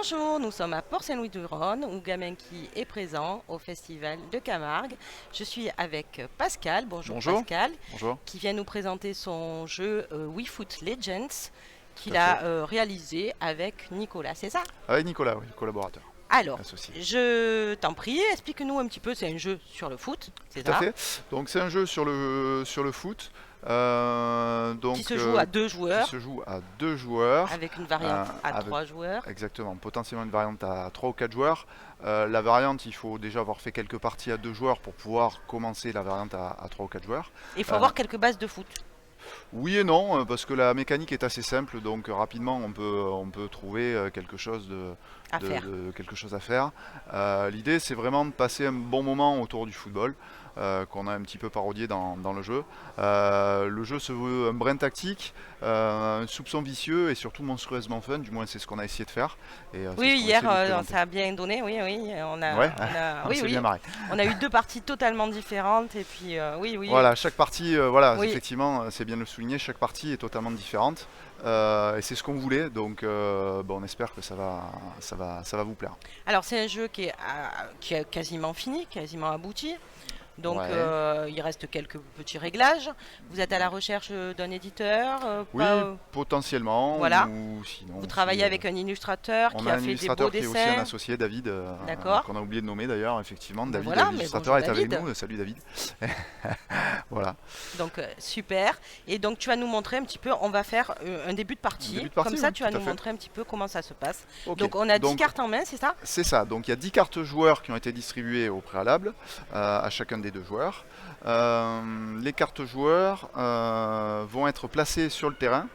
Bonjour, nous sommes à Port-Saint-Louis-du-Rhône où Gamenki est présent au festival de Camargue. Je suis avec Pascal, bonjour Bonjour. Pascal, Bonjour. qui vient nous présenter son jeu WeFoot Legends Tout qu'il à fait. a réalisé avec Nicolas, c'est ça? Avec Nicolas, oui, collaborateur, Alors, associé. je t'en prie, explique-nous un petit peu, c'est un jeu sur le foot, c'est Tout à ça? fait. Donc c'est un jeu sur le foot, Qui se joue à deux qui joueurs se joue à 2 joueurs, avec une variante à avec 3 joueurs. exactement potentiellement une variante à 3 ou 4 joueurs. La variante, il faut déjà avoir fait quelques parties à 2 joueurs pour pouvoir commencer la variante à 3 ou 4 joueurs. Il faut Euh, avoir quelques bases de foot oui et non, parce que la mécanique est assez simple, donc rapidement on peut trouver quelque chose à faire. quelque chose à faire. L'idée, c'est vraiment de passer un bon moment autour du football, qu'on a un petit peu parodié dans le jeu. Le jeu se veut un brin tactique, un soupçon vicieux et surtout monstrueusement fun, du moins c'est ce qu'on a essayé de faire. Et c'est Oui, ce qu'on hier, essaie de vous présenter. ça a bien donné, oui, oui. Ouais, on Oui, s'est oui. bien marré. On a eu deux parties totalement différentes et puis, oui, oui, Voilà, chaque partie, voilà, oui. effectivement, c'est bien de le souligner, chaque partie est totalement différente. Et c'est ce qu'on voulait, donc bon, on espère que ça va vous plaire. Alors, c'est un jeu qui est quasiment fini, quasiment abouti. Donc, Ouais. il reste quelques petits réglages. Vous êtes à la recherche d'un éditeur, Oui, potentiellement, voilà. ou sinon Vous aussi, travaillez avec un illustrateur on qui a a un fait des beaux illustrateur qui est aussi un dessins. associé, David, D'accord. qu'on a oublié de nommer d'ailleurs, effectivement. Ben David, voilà, mais l'illustrateur, bonjour est avec David. nous. Salut David. Voilà. Donc, super. Et donc, tu vas nous montrer un petit peu, on va faire un début de partie. Début de partie, Comme ça, oui, tu vas tout à nous fait. montrer un petit peu comment ça se passe. Ok. Donc, on a 10 Donc, cartes en main, c'est ça? c'est ça, donc il y a 10 cartes joueurs qui ont été distribuées au préalable à chacun des 2 joueurs. Les cartes joueurs vont être placées sur le terrain.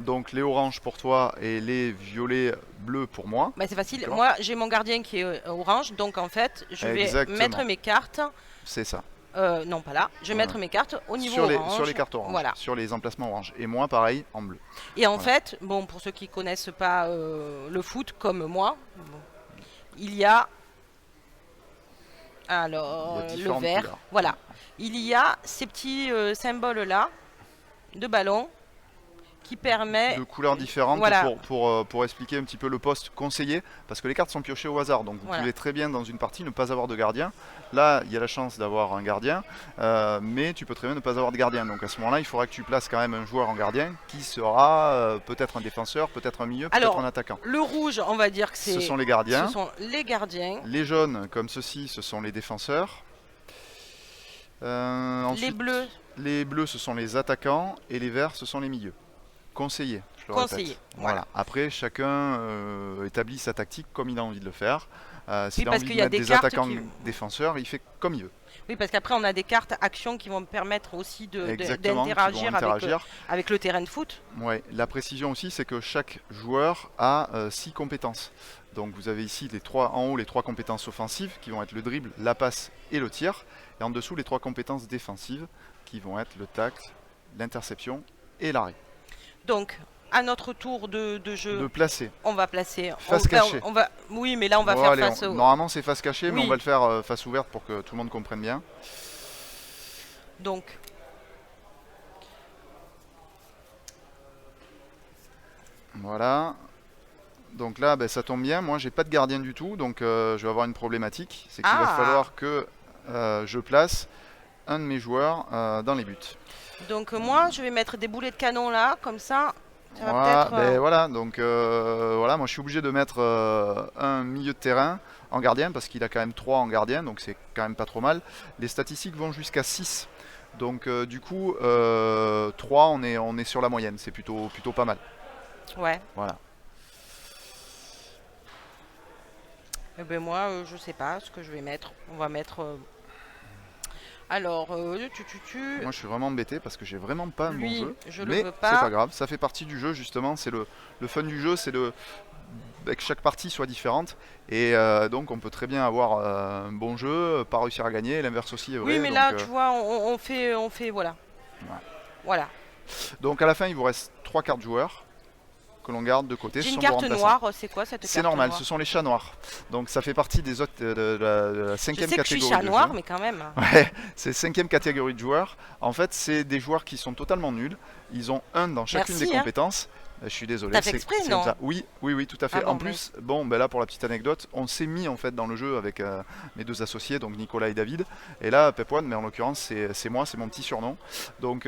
Donc les oranges pour toi et les violets bleus pour moi. Bah, c'est facile. D'accord. Moi, j'ai mon gardien qui est orange. Donc, en fait, je vais mettre Exactement, mes cartes. c'est ça. Non, pas là. Je vais Voilà. mettre mes cartes au niveau Sur orange. les cartes oranges, Voilà. sur les emplacements oranges. Et moi, pareil, en bleu. Et en Voilà. fait, bon, pour ceux qui connaissent pas le foot comme moi, bon, il y a Il y a le différentes vert. couleurs. Voilà. Il y a ces petits symboles là de ballon qui permet. De couleurs différentes Voilà. pour expliquer un petit peu le poste conseillé, parce que les cartes sont piochées au hasard, donc vous Voilà. pouvez très bien dans une partie ne pas avoir de gardien. Là, il y a la chance d'avoir un gardien, mais tu peux très bien ne pas avoir de gardien. Donc à ce moment-là, il faudra que tu places quand même un joueur en gardien qui sera peut-être un défenseur, peut-être un milieu, peut-être Alors, un attaquant. le rouge, on va dire que Ce c'est. sont les gardiens. Ce sont les gardiens. Les jaunes, comme ceci, ce sont les défenseurs. Les Ensuite, bleus, les bleus, ce sont les attaquants, et les verts, ce sont les milieux. Conseillés, je le conseillers. répète. Voilà. Après, chacun établit sa tactique comme il a envie de le faire. S'il a parce envie qu'il de y a mettre des des cartes attaquants qui. défenseurs, il fait comme il veut. Oui, parce qu'après, on a des cartes actions qui vont me permettre aussi Exactement, qui vont d'interagir interagir. avec le terrain de foot. Ouais. La précision aussi, c'est que chaque joueur a 6 compétences. Donc vous avez ici en haut les 3 compétences offensives qui vont être le dribble, la passe et le tir. Et en dessous les 3 compétences défensives qui vont être le tacle, l'interception et l'arrêt. Donc, à notre tour de jeu, De placer. on va placer. Face cachée. Oui, mais là, on va Bon, faire allez, face au. normalement c'est face cachée, mais Oui. on va le faire face ouverte pour que tout le monde comprenne bien. Donc, Voilà. Donc là, ben, ça tombe bien. Moi, j'ai pas de gardien du tout, donc je vais avoir une problématique. C'est qu'il va falloir que je place un de mes joueurs dans les buts. donc moi, je vais mettre des boulets de canon là, comme ça. Ça va Voilà, peut-être. ben voilà. Donc voilà, moi je suis obligé de mettre un milieu de terrain en gardien parce qu'il a quand même 3 en gardien, donc c'est quand même pas trop mal. Les statistiques vont jusqu'à 6. Donc du coup, 3, on est sur la moyenne. C'est plutôt pas mal. Ouais. Voilà. Eh ben moi, je sais pas ce que je vais mettre. On va mettre. Alors, Moi, je suis vraiment embêté parce que j'ai vraiment pas un bon lui, jeu. je le Mais veux c'est pas. pas grave, ça fait partie du jeu justement. C'est le fun du jeu, c'est que chaque partie soit différente. Et donc, on peut très bien avoir un bon jeu, pas réussir à gagner. Et l'inverse aussi est vrai. Oui, mais Donc, là, tu vois, on fait, voilà. ouais. Voilà. Donc, à la fin, il vous reste 3 cartes joueurs que l'on garde de côté. J'ai Ce une sont vos carte remplaçants. noire, c'est quoi cette carte C'est normal, noire? ce sont les chats noirs. Donc, ça fait partie des autres de la Je 5e sais que je suis catégorie chat de noir, jeu. mais quand même. Ouais, c'est 5e catégorie de joueurs. En fait, c'est des joueurs qui sont totalement nuls. Ils ont 1 dans chacune Merci, des hein. compétences. Je suis désolé. T'as fait exprès, C'est comme non? ça. Oui, oui, oui, tout à fait. Ah En bon, plus, bon, ben là pour la petite anecdote, on s'est mis en fait dans le jeu avec mes deux associés, donc Nicolas et David. Et là, Pep One, mais en l'occurrence, c'est moi, c'est mon petit surnom. Donc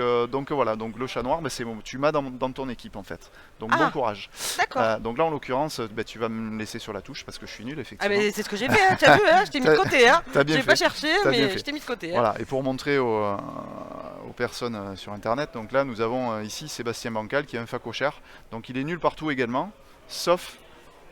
voilà, donc le chat noir, ben, tu m'as dans ton équipe en fait. Donc bon Ah, courage. d'accord. Donc là, en l'occurrence, ben, tu vas me laisser sur la touche parce que je suis nul, Ah effectivement. mais c'est ce que j'ai fait, hein, tu as vu, hein, je t'ai mis de T'as côté, hein. t'as bien J'ai pas fait. cherché, T'as bien mais je fait. t'ai mis de côté, hein. Voilà, et pour montrer aux personnes sur internet, donc là nous avons ici Sébastien Bancal qui est un facochère, donc il est nul partout également, sauf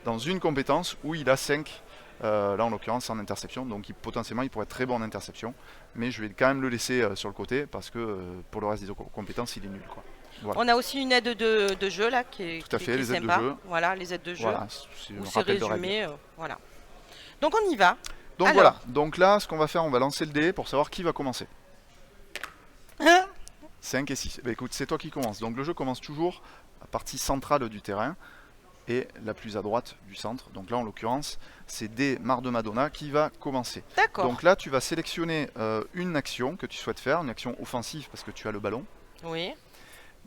dans une compétence où il a 5, là en l'occurrence en interception, donc potentiellement il pourrait être très bon en interception, mais je vais quand même le laisser sur le côté parce que pour le reste des compétences il est nul quoi. Voilà, On a aussi une aide de jeu là tout à fait, qui est les aides de sympa. jeu, Voilà, les aides de jeu, voilà, c'est où un c'est rappel de règles. résumé, voilà. Donc on y va. Donc voilà, Alors, donc là ce qu'on va faire, on va lancer le dé pour savoir qui va commencer. 5 et 6. Bah écoute, c'est toi qui commence. Donc le jeu commence toujours à partie centrale du terrain et la plus à droite du centre. Donc là en l'occurrence, c'est D Mar de Madonna qui va commencer. d'accord. Donc là tu vas sélectionner une action que tu souhaites faire, une action offensive parce que tu as le ballon. Oui,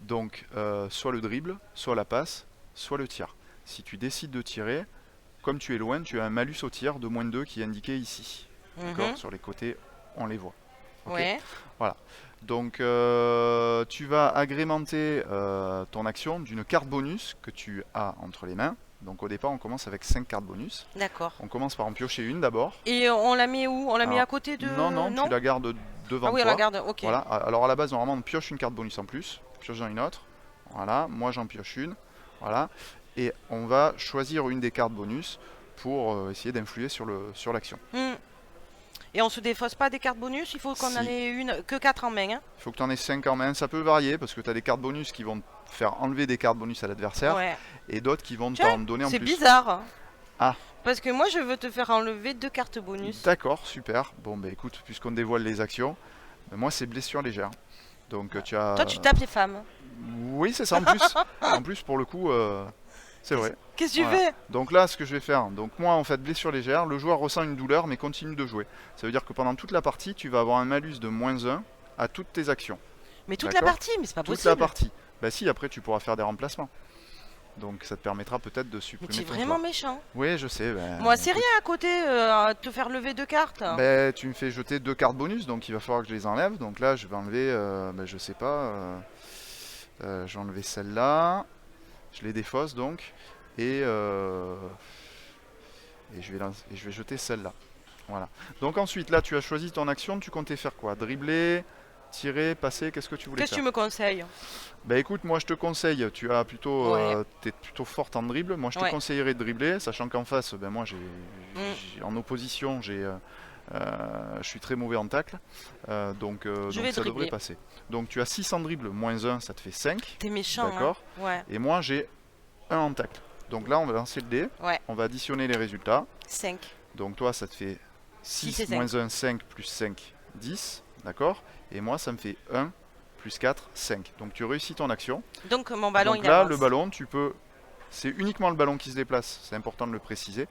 Donc soit le dribble, soit la passe, soit le tir. Si tu décides de tirer, comme tu es loin, tu as un malus au tir de -2 qui est indiqué ici. D'accord. mhm, Sur les côtés, on les voit. Ok. ouais, Voilà. Donc tu vas agrémenter ton action d'une carte bonus que tu as entre les mains. Donc au départ on commence avec 5 cartes bonus. d'accord. On commence par en piocher une d'abord. Et on la met où? On la met Alors, à côté de... non, non, tu la gardes devant Ah oui, on toi. la garde, ok. Voilà. Alors à la base normalement on pioche une carte bonus en plus. Pioche-en une autre. Voilà. Moi j'en pioche une. Voilà. Et on va choisir une des cartes bonus pour essayer d'influer sur l'action. Hmm. Et on se défausse pas des cartes bonus, il faut qu'on en Si. ait une, que 4 en main, hein. Il faut que tu en aies 5 en main. Ça peut varier parce que tu as des cartes bonus qui vont te faire enlever des cartes bonus à l'adversaire Ouais. et d'autres qui vont Tiens, t'en donner en c'est plus. bizarre, hein. Ah. Parce que moi je veux te faire enlever 2 cartes bonus. D'accord, super. Bon, bah écoute, puisqu'on dévoile les actions, moi c'est blessure légère. Donc tu as. Toi tu tapes les femmes. Oui, c'est ça en plus. En plus, pour le coup, c'est vrai. Qu'est-ce que tu Voilà. fais? Donc là, ce que je vais faire, donc moi en fait, blessure légère, le joueur ressent une douleur mais continue de jouer. Ça veut dire que pendant toute la partie, tu vas avoir un malus de -1 à toutes tes actions. Mais toute la D'accord. partie, mais c'est pas Toute possible. la partie. Bah si, après tu pourras faire des remplacements. Donc ça te permettra peut-être de Mais supprimer tu es ton vraiment joueur. méchant. Oui, je sais. Moi c'est Écoute, rien à côté, à te faire lever 2 cartes. tu me fais jeter 2 cartes bonus, donc il va falloir que je les enlève. Donc là, je vais enlever, je sais pas, je vais enlever celle-là. Je les défausse donc. Et je vais jeter celle-là. Voilà. Donc ensuite, là, tu as choisi ton action. Tu comptais faire quoi? Dribbler, tirer, passer. Qu'est-ce que tu voulais Qu'est-ce que faire? tu me conseilles? Bah écoute, moi je te conseille, Ouais. t'es plutôt forte en dribble. Moi je te Ouais. conseillerais de dribbler, sachant qu'en face, ben moi Mm. en opposition, je suis très mauvais en tacle, Je donc vais ça devrait dribbler. passer. Donc tu as 6 en dribble, -1, ça te fait 5, T'es méchant, hein. d'accord? Ouais, Et moi j'ai 1 en tacle. Donc là on va lancer le dé, ouais. on va additionner les résultats. 5. Donc toi ça te fait 6 et 6 5. -1, 5 plus 5, 10, d'accord? Et moi ça me fait 1 plus 4, 5. Donc tu réussis ton action. Donc mon ballon Donc il là, avance. le ballon, c'est uniquement le ballon qui se déplace, c'est important de le préciser.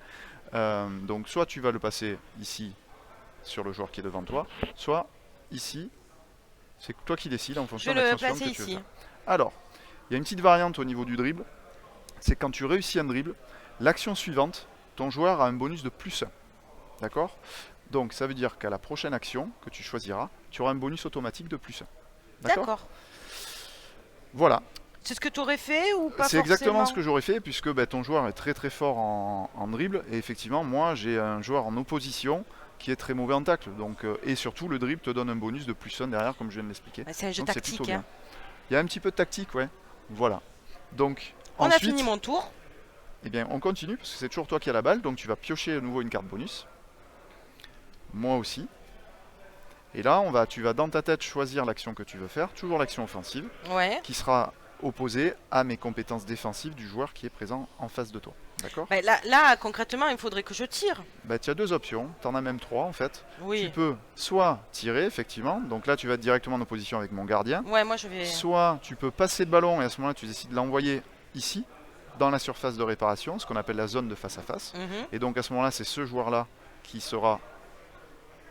Donc soit tu vas le passer ici sur le joueur qui est devant toi, soit ici, c'est toi qui décides en Je fonction vais de le l'action placer suivante que tu veux ici. faire. Alors, il y a une petite variante au niveau du dribble, c'est quand tu réussis un dribble, l'action suivante, ton joueur a un bonus de +1. D'accord? Donc ça veut dire qu'à la prochaine action que tu choisiras, tu auras un bonus automatique de +1. D'accord? D'accord. Voilà. C'est ce que tu aurais fait ou pas C'est exactement forcément? ce que j'aurais fait puisque ton joueur est très très fort en dribble et effectivement moi j'ai un joueur en opposition qui est très mauvais en tacle donc, et surtout le dribble te donne un bonus de +1 derrière comme je viens de l'expliquer. Bah, c'est un jeu Donc c'est plutôt tactique, bien. hein. Il y a un petit peu de tactique, ouais. Voilà. Donc On a ensuite, fini mon tour. eh bien, on continue parce que c'est toujours toi qui as la balle donc tu vas piocher à nouveau une carte bonus. Moi aussi. Et là tu vas dans ta tête choisir l'action que tu veux faire, toujours l'action offensive, Ouais. qui sera opposée à mes compétences défensives du joueur qui est présent en face de toi. D'accord? Bah, là, concrètement, il faudrait que je tire. Tu as deux options, tu en as même trois en fait. Tu Oui. peux soit tirer effectivement, donc là tu vas être directement en opposition avec mon gardien, Ouais, moi je vais. soit tu peux passer le ballon et à ce moment-là tu décides de l'envoyer ici, dans la surface de réparation, ce qu'on appelle la zone de face à face. Mhm. Et donc à ce moment-là c'est ce joueur-là qui sera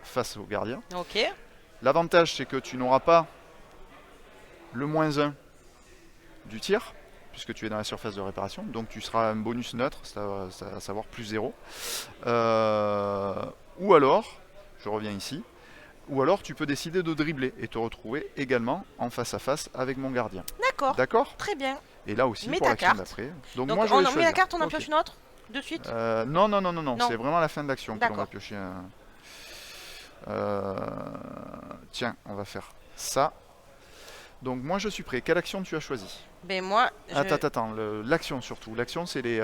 face au gardien. Ok. L'avantage c'est que tu n'auras pas le -1 du tir, puisque tu es dans la surface de réparation. Donc tu seras un bonus neutre, à savoir plus 0. Ou alors, je reviens ici, ou alors tu peux décider de dribbler et te retrouver également en face à face avec mon gardien. D'accord. D'accord? Très bien. Et là aussi Mets pour ta l'action carte. d'après. Donc moi je on vais met la choisir. carte, on en Ok. pioche une autre de suite. Non, Non. c'est vraiment à la fin de l'action que l'on va D'accord. piocher un. Tiens, on va faire ça. Donc moi je suis prêt. Quelle action tu as choisi? Ben moi, Attends, l'action surtout. L'action c'est les.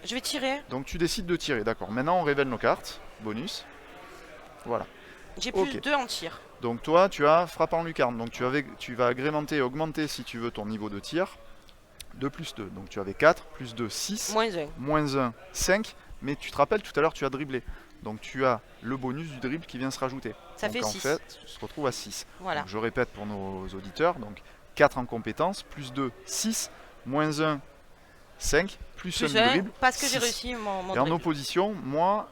je vais tirer. Donc tu décides de tirer, d'accord. Maintenant on révèle nos cartes. Bonus. Voilà. J'ai plus Ok. 2 en tir. Donc toi tu as frappe en lucarne. Donc tu vas agrémenter et augmenter si tu veux ton niveau de tir. De plus 2. Donc tu avais 4, plus 2, 6. Moins 1. Moins 1, 5. Mais tu te rappelles tout à l'heure tu as dribblé. Donc tu as le bonus du dribble qui vient se rajouter. Ça donc fait en 6. fait, tu te retrouves à 6. Voilà. Donc, je répète pour nos auditeurs. Donc 4 en compétence, plus 2, 6. Moins 1, 5. Plus 1 Plus du 1, dribble. parce que j'ai 6. réussi mon Et en dribble. opposition, moi,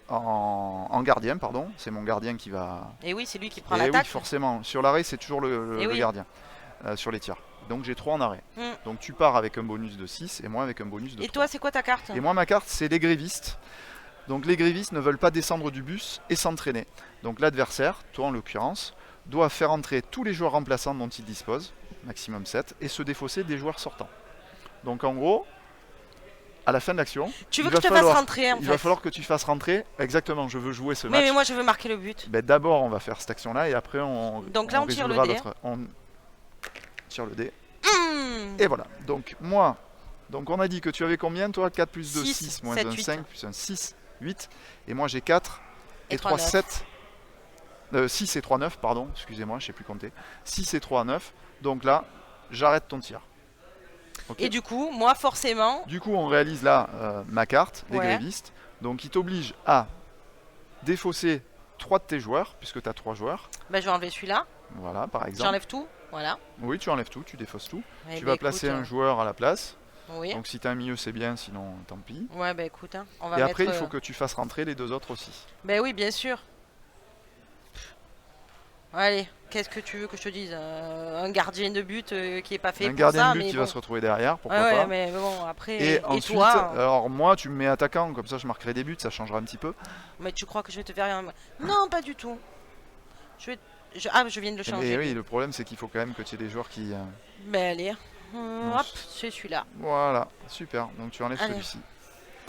en gardien, pardon, c'est mon gardien qui va. Et oui, c'est lui qui prend Et oui, l'attaque. forcément. Sur l'arrêt, c'est toujours le Eh oui. gardien. Sur les tirs. Donc j'ai 3 en arrêt. Mm. Donc tu pars avec un bonus de 6 et moi avec un bonus de Et 3. toi, c'est quoi ta carte? Et moi, ma carte, c'est les grévistes. Donc les grévistes ne veulent pas descendre du bus et s'entraîner. Donc l'adversaire, toi en l'occurrence, doit faire entrer tous les joueurs remplaçants dont il dispose, maximum 7, et se défausser des joueurs sortants. Donc en gros, à la fin de l'action, Tu veux il que va je te fasse falloir- rentrer en il fait. va falloir que tu fasses rentrer. Exactement, je veux jouer ce match. Mais moi, je veux marquer le but. Ben, d'abord, on va faire cette action-là et après, Donc là, on tire le résolvera dé. on tire le dé. Mmh. Et voilà. Donc moi, donc on a dit que tu avais combien toi? 4 plus 2, 6, 6, moins 7, 1, 8. 5, plus 1, 6, 8. Et moi j'ai 4 Et et 3, 3, 9. 7. 6 et 3, 9, pardon, excusez-moi, je sais plus compter. 6 et 3, 9. Donc là, j'arrête ton tir. Ok. Et du coup, moi, forcément, Du coup, on réalise là ma carte, les Ouais. grévistes. Donc il t'oblige à défausser 3 de tes joueurs, puisque tu as 3 joueurs. bah, je vais enlever celui-là. Voilà, par exemple. J'enlève tout. Voilà. Oui, tu enlèves tout, tu défausses tout. Eh Tu ben, vas placer écoute, un joueur à la place. Oui. Donc si tu as un milieu, c'est bien, sinon tant pis. Ouais, bah écoute, hein, on va Et mettre. après, il faut que tu fasses rentrer les deux autres aussi. Ben oui, bien sûr. Allez, qu'est-ce que tu veux que je te dise? Un gardien de but qui est pas fait Un pour gardien ça, de but mais qui bon. va se retrouver derrière, pourquoi Ouais, pas. mais bon, après. Et ensuite, toi, alors moi, tu me mets attaquant, comme ça je marquerai des buts, ça changera un petit peu. mais tu crois que je vais te faire rien? Non, pas du tout. Ah, je viens de le Mais changer. oui, le problème c'est qu'il faut quand même que tu aies des joueurs qui. Ben allez. Non, Hop, c'est celui-là. Voilà, super. Donc tu enlèves Allez. celui-ci.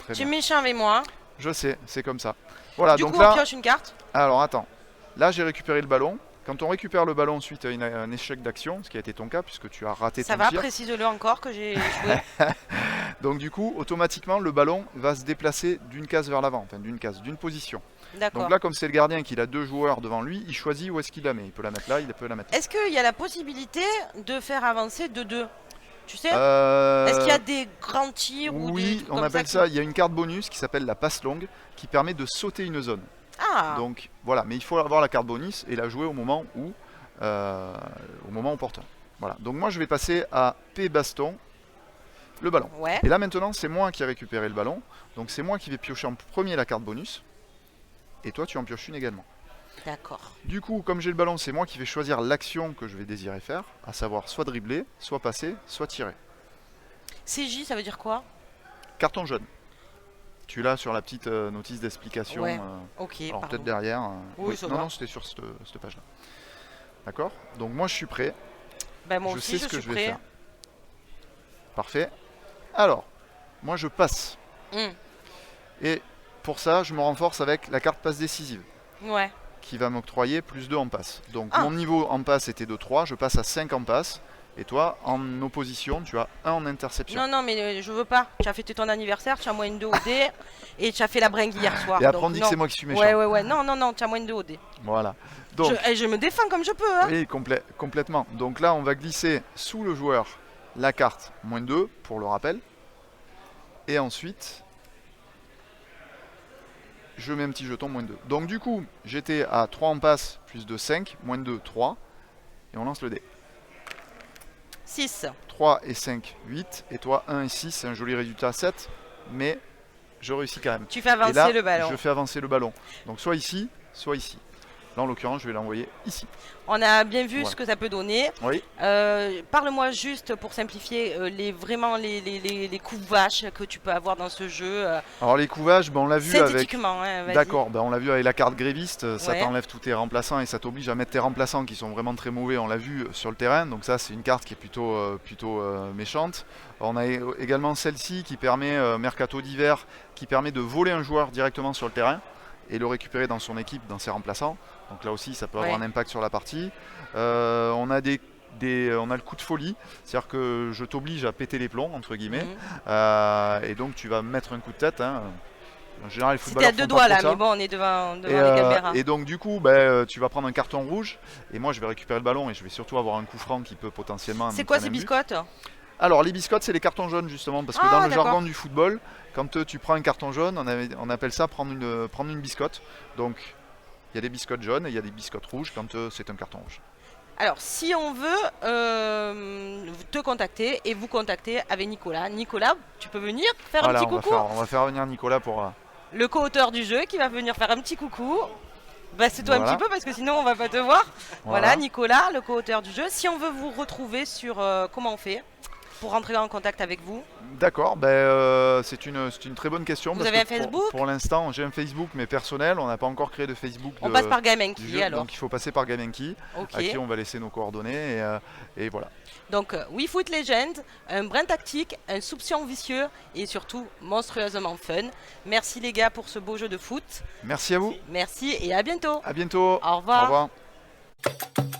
Très Tu es bien. méchant avec moi. Je sais, c'est comme ça. Voilà, Du donc coup, là. on pioche une carte. Alors attends. Là, j'ai récupéré le ballon. Quand on récupère le ballon suite à un échec d'action, ce qui a été ton cas puisque tu as raté Ça ton va, tir. précise-le encore que j'ai joué. Donc du coup, automatiquement, le ballon va se déplacer d'une case vers l'avant, enfin d'une position. D'accord. Donc là, comme c'est le gardien qu'il a 2 joueurs devant lui, il choisit où est-ce qu'il la met. Il peut la mettre là, il peut la mettre là. Est-ce qu'il y a la possibilité de faire avancer de 2? Tu sais? Est-ce qu'il y a des grands tirs ou des Oui, trucs on comme appelle qui- ça, il y a une carte bonus qui s'appelle la passe longue, qui permet de sauter une zone. Ah, Donc voilà, mais il faut avoir la carte bonus et la jouer au moment opportun. Voilà. Donc moi je vais passer à P baston, le ballon. ouais. Et là maintenant c'est moi qui ai récupéré le ballon, donc c'est moi qui vais piocher en premier la carte bonus, et toi tu en pioches une également. D'accord. Du coup, comme j'ai le ballon, c'est moi qui vais choisir l'action que je vais désirer faire, à savoir soit dribbler, soit passer, soit tirer. CJ, ça veut dire quoi? Carton jaune. Tu l'as sur la petite notice d'explication. Ouais. Ok, Alors pardon. peut-être derrière. Oui, ça non, va. non, c'était sur cette page-là. D'accord. Donc moi je suis prêt. Ben, moi je aussi, sais je ce que suis je vais prêt. faire. Parfait. Alors, moi je passe. Hum, Et pour ça, je me renforce avec la carte passe décisive, Ouais. qui va m'octroyer plus 2 en passe. Donc Ah. mon niveau en passe était de 3, je passe à 5 en passe. Et toi, en opposition, tu as 1 en interception. Non, non, mais je veux pas. Tu as fêté ton anniversaire, tu as moins 2 au dé. Et tu as fait la bringue hier soir. Et après donc on dit que non. c'est moi qui suis méchant. Ouais. Non, non, non, tu as moins 2 au dé. Voilà. Donc, Je me défends comme je peux. Hein. oui, complètement. Donc là, on va glisser sous le joueur la carte -2 pour le rappel. Et ensuite, je mets un petit jeton -2. Donc du coup, j'étais à 3 en passe, plus de 5, -2, 3. Et on lance le dé. 6. 3 et 5, 8. Et toi, 1 et 6, c'est un joli résultat, 7. Mais je réussis quand même. Tu fais Et avancer là, le ballon. je fais avancer le ballon. Donc soit ici, soit ici. Là, en l'occurrence, je vais l'envoyer ici. On a bien vu Voilà. ce que ça peut donner. Oui. Parle-moi juste pour simplifier les coups vaches que tu peux avoir dans ce jeu. Alors les couvages, ben, on l'a vu avec... Synthétiquement, hein, vas-y. D'accord, ben, on l'a vu avec la carte gréviste, ça Ouais. t'enlève tous tes remplaçants et ça t'oblige à mettre tes remplaçants qui sont vraiment très mauvais, on l'a vu sur le terrain, donc ça c'est une carte qui est plutôt méchante. On a également celle-ci qui permet, Mercato d'hiver, qui permet de voler un joueur directement sur le terrain et le récupérer dans son équipe, dans ses remplaçants. Donc là aussi ça peut avoir Ouais. un impact sur la partie. On a on a le coup de folie, c'est-à-dire que je t'oblige à péter les plombs, entre guillemets, Mhm. et donc tu vas mettre un coup de tête. Hein. En général, les Si t'es à footballeurs deux font doigts pas là, trop ça. mais bon, on est devant Et, les caméras. et donc du coup, tu vas prendre un carton rouge et moi je vais récupérer le ballon et je vais surtout avoir un coup franc qui peut potentiellement C'est me quoi prendre ces un but. biscottes? Alors les biscottes, c'est les cartons jaunes justement parce que Ah, dans le d'accord. jargon du football, quand tu prends un carton jaune, on appelle ça prendre une biscotte. Donc il y a des biscottes jaunes et il y a des biscottes rouges quand c'est un carton rouge. Alors, si on veut te contacter et vous contacter avec Nicolas. Nicolas, tu peux venir faire un Voilà, petit coucou? on va faire venir Nicolas pour... Le co-auteur du jeu qui va venir faire un petit coucou. Bah, c'est toi un voilà. petit peu parce que sinon on va pas te voir. Voilà, Voilà. Nicolas, le co-auteur du jeu. Si on veut vous retrouver sur comment on fait pour rentrer en contact avec vous? D'accord, c'est une très bonne question. Vous Parce avez que un Facebook? pour l'instant, j'ai un Facebook mais personnel, on n'a pas encore créé de Facebook On passe par du Gamenki jeu, alors. donc il faut passer par Gamenki, Ok. à qui on va laisser nos coordonnées et voilà. Donc, WeFoot Legend, un brin tactique, un soupçon vicieux et surtout monstrueusement fun. Merci les gars pour ce beau jeu de foot. Merci à vous, Merci et à bientôt. à bientôt, Au revoir. Au revoir.